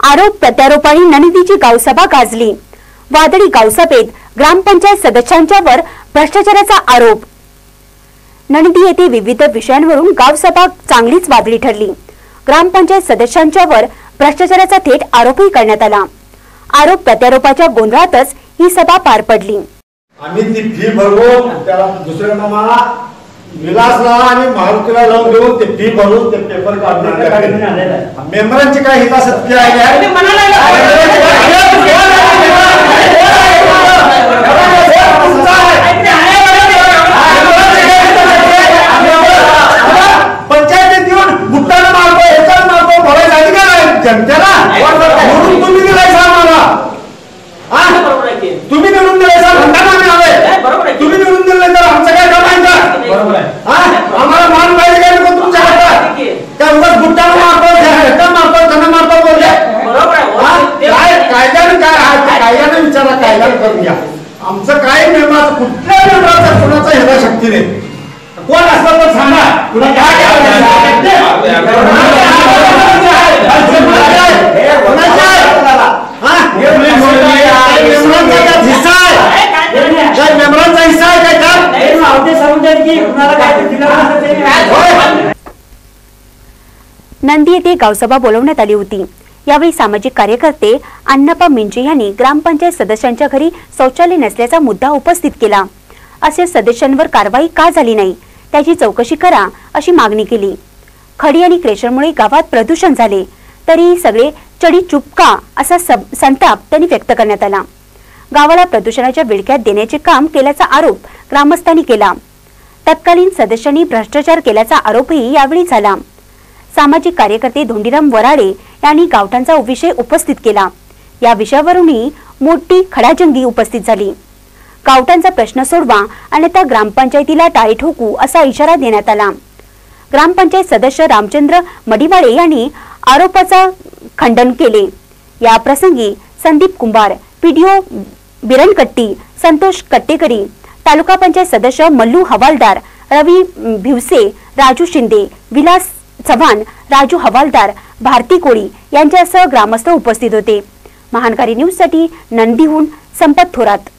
आरोप प्रत्यारोपांनी नणदीची गावसभा गाजली। वादळी गावसभेत ग्रामपंचायत सदस्यांच्यावर भ्रष्टाचाराचा आरोप। नणदी येथे विविध विषयांवरून गावसभा चांगलीच वादळी ठरली। ग्रामपंचायत सदस्यांच्यावर भ्रष्टाचाराचा थेट आरोपही करण्यात आला। आरोप प्रत्यारोपाच्या गोंधळातच ही सभा पार पडली। आम्ही ती फी भरून त्याला दुसऱ्यांना मला विलासला आणि मारुतीला लावून देऊन ते फी भरून ते पेपर काढून मेंबरांची काय हितासक्ती आहे पंचायतीत येऊन बुट्टाला मारतो एकाच मारतो बोलायचं अधिकार आहे जनतेला म्हणून तुम्ही दिलायचा आम्हाला तुम्ही निवडून दिलायचा म्हणताना आम्ही आलोय तुम्ही निवडून दिलं तर आमचं काय काम आहे का आम्हाला मान पाहिजे काय नको तुमच्या हातात त्या उगाच बुट्टाला मारतो ह्याला मारतो त्यांना मारतो बोलले काय कायद्याने काय आहे कायद्याने विचारा कायद्याने करून घ्या आमचं काय नियमाचं कुठल्या नियमाचा कुणाचा हिता शक्ती नाही कोण असलं तर सांगा तुला काय मेंबरांचा हिस्सा आहे नंदी येथे गावसभा बोलवण्यात आली होती। यावेळी सामाजिक कार्यकर्ते अण्णाप्पा मिंजे यांनी ग्रामपंचायत सदस्यांच्या घरी शौचालय नसल्याचा मुद्दा उपस्थित केला। असे सदस्यांवर कारवाई का झाली नाही त्याची चौकशी करा अशी मागणी केली। खडी आणि क्रेशरमुळे गावात प्रदूषण झाले तरी सगळे चढी चुप का असा संताप त्यांनी व्यक्त करण्यात आला। गावाला प्रदूषणाच्या विळख्यात देण्याचे काम केल्याचा आरोप ग्रामस्थांनी केला। तत्कालीन सदस्यांनी भ्रष्टाचार केल्याचा आरोपही यावेळी झाला। सामाजिक कार्यकर्ते धोंडीराम वराडे यांनी गावठाणचा विषय उपस्थित केला। या विषयावरूनही मोठी खडाजंगी उपस्थित झाली। गावठाणचा प्रश्न सोडवा अन्यथा ग्रामपंचायतीला टाळी ठोकू असा इशारा देण्यात आला। ग्रामपंचायत सदस्य रामचंद्र मडिवाळे यांनी आरोपाचा खंडन केले। या प्रसंगी संदीप कुंभार, पीडीओ बिरणकट्टी, संतोष कट्टेकरी, तालुका पंचायत सदस्य मल्लू हवालदार, रवी भिवसे, राजू शिंदे, विलास चव्हाण, राजू हवालदार, भारती कोळी यांच्यासह ग्रामस्थ उपस्थित होते। महानकारी न्यूज साठी नंदीहून संपत थोरात।